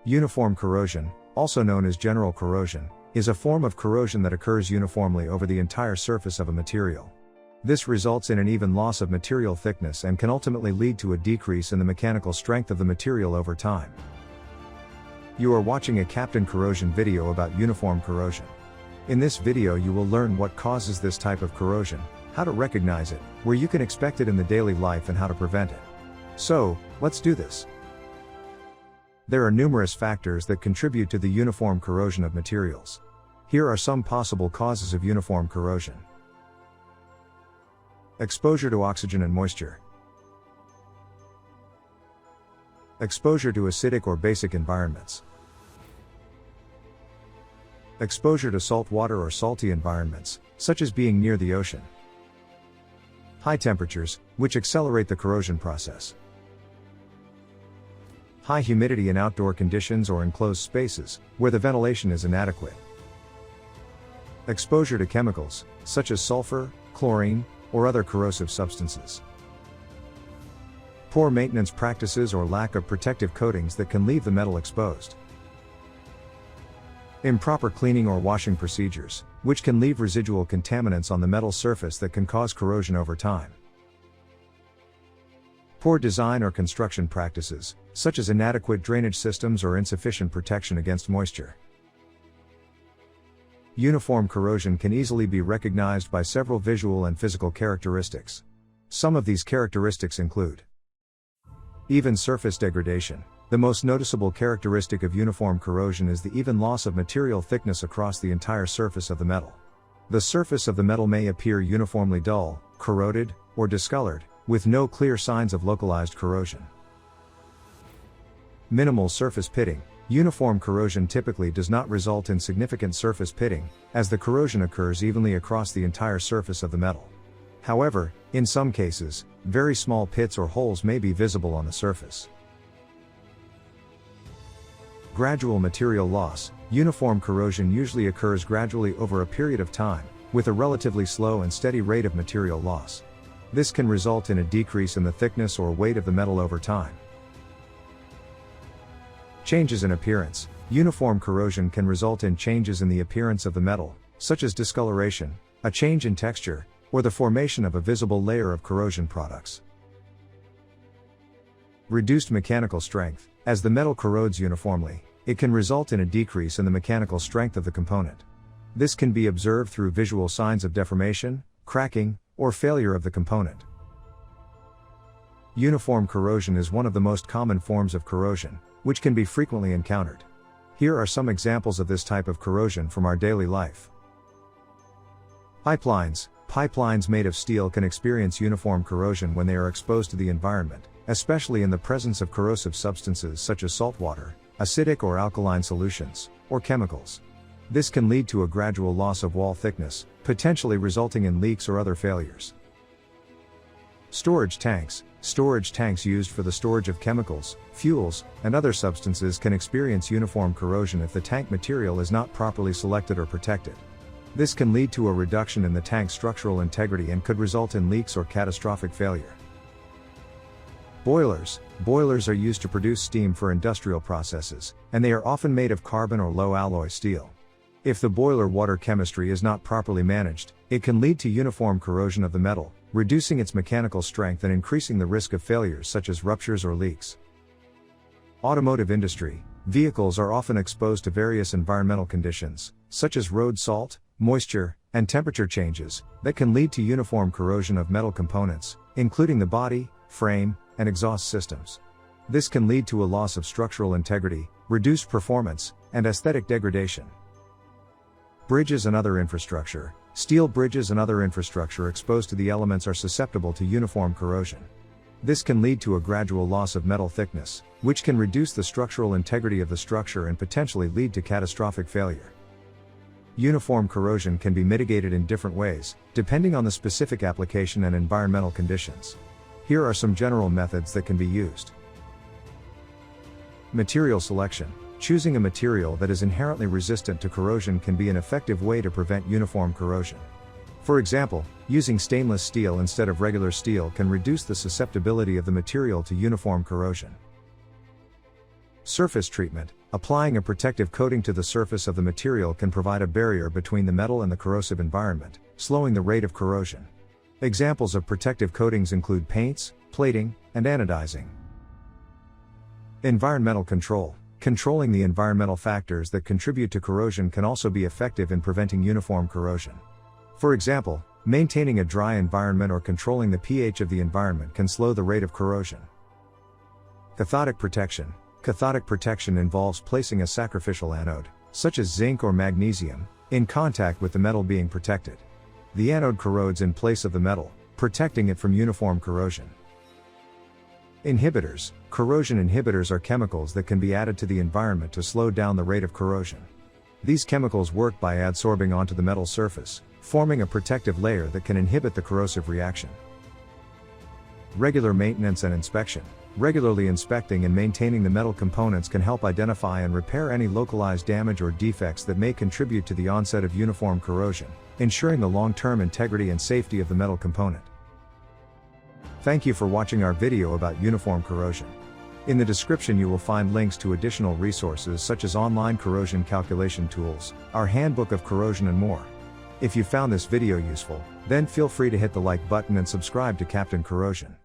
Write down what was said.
Uniform corrosion, also known as general corrosion, is a form of corrosion that occurs uniformly over the entire surface of a material. This results in an even loss of material thickness and can ultimately lead to a decrease in the mechanical strength of the material over time. You are watching a Captain Corrosion video about uniform corrosion. In this video you will learn what causes this type of corrosion, how to recognize it, where you can expect it in the daily life and how to prevent it. So, let's do this. There are numerous factors that contribute to the uniform corrosion of materials. Here are some possible causes of uniform corrosion. Exposure to oxygen and moisture. Exposure to acidic or basic environments. Exposure to salt water or salty environments, such as being near the ocean. High temperatures, which accelerate the corrosion process. High humidity in outdoor conditions or enclosed spaces, where the ventilation is inadequate. Exposure to chemicals, such as sulfur, chlorine, or other corrosive substances. Poor maintenance practices or lack of protective coatings that can leave the metal exposed. Improper cleaning or washing procedures, which can leave residual contaminants on the metal surface that can cause corrosion over time. Poor design or construction practices, such as inadequate drainage systems or insufficient protection against moisture. Uniform corrosion can easily be recognized by several visual and physical characteristics. Some of these characteristics include even surface degradation. The most noticeable characteristic of uniform corrosion is the even loss of material thickness across the entire surface of the metal. The surface of the metal may appear uniformly dull, corroded, or discolored, with no clear signs of localized corrosion. Minimal surface pitting. Uniform corrosion typically does not result in significant surface pitting, as the corrosion occurs evenly across the entire surface of the metal. However, in some cases, very small pits or holes may be visible on the surface. Gradual material loss. Uniform corrosion usually occurs gradually over a period of time, with a relatively slow and steady rate of material loss. This can result in a decrease in the thickness or weight of the metal over time. Changes in appearance. Uniform corrosion can result in changes in the appearance of the metal, such as discoloration, a change in texture, or the formation of a visible layer of corrosion products. Reduced mechanical strength. As the metal corrodes uniformly, it can result in a decrease in the mechanical strength of the component. This can be observed through visual signs of deformation, cracking, or failure of the component. Uniform corrosion is one of the most common forms of corrosion, which can be frequently encountered. Here are some examples of this type of corrosion from our daily life. Pipelines. Pipelines made of steel can experience uniform corrosion when they are exposed to the environment, especially in the presence of corrosive substances such as salt water, acidic or alkaline solutions, or chemicals. This can lead to a gradual loss of wall thickness, potentially resulting in leaks or other failures. Storage tanks. Storage tanks used for the storage of chemicals, fuels, and other substances can experience uniform corrosion if the tank material is not properly selected or protected. This can lead to a reduction in the tank's structural integrity and could result in leaks or catastrophic failure. Boilers. Boilers are used to produce steam for industrial processes, and they are often made of carbon or low-alloy steel. If the boiler water chemistry is not properly managed, it can lead to uniform corrosion of the metal, reducing its mechanical strength and increasing the risk of failures such as ruptures or leaks. Automotive industry. Vehicles are often exposed to various environmental conditions, such as road salt, moisture, and temperature changes, that can lead to uniform corrosion of metal components, including the body, frame, and exhaust systems. This can lead to a loss of structural integrity, reduced performance, and aesthetic degradation. Bridges and other infrastructure. Steel bridges and other infrastructure exposed to the elements are susceptible to uniform corrosion. This can lead to a gradual loss of metal thickness, which can reduce the structural integrity of the structure and potentially lead to catastrophic failure. Uniform corrosion can be mitigated in different ways, depending on the specific application and environmental conditions. Here are some general methods that can be used. Material selection. Choosing a material that is inherently resistant to corrosion can be an effective way to prevent uniform corrosion. For example, using stainless steel instead of regular steel can reduce the susceptibility of the material to uniform corrosion. Surface treatment. Applying a protective coating to the surface of the material can provide a barrier between the metal and the corrosive environment, slowing the rate of corrosion. Examples of protective coatings include paints, plating, and anodizing. Environmental control. Controlling the environmental factors that contribute to corrosion can also be effective in preventing uniform corrosion. For example, maintaining a dry environment or controlling the pH of the environment can slow the rate of corrosion. Cathodic protection. Cathodic protection involves placing a sacrificial anode, such as zinc or magnesium, in contact with the metal being protected. The anode corrodes in place of the metal, protecting it from uniform corrosion. Inhibitors. Corrosion inhibitors are chemicals that can be added to the environment to slow down the rate of corrosion. These chemicals work by adsorbing onto the metal surface, forming a protective layer that can inhibit the corrosive reaction. Regular maintenance and inspection. Regularly inspecting and maintaining the metal components can help identify and repair any localized damage or defects that may contribute to the onset of uniform corrosion, ensuring the long-term integrity and safety of the metal component. Thank you for watching our video about uniform corrosion. In the description you will find links to additional resources such as online corrosion calculation tools, our Handbook of Corrosion and more. If you found this video useful, then feel free to hit the like button and subscribe to Captain Corrosion.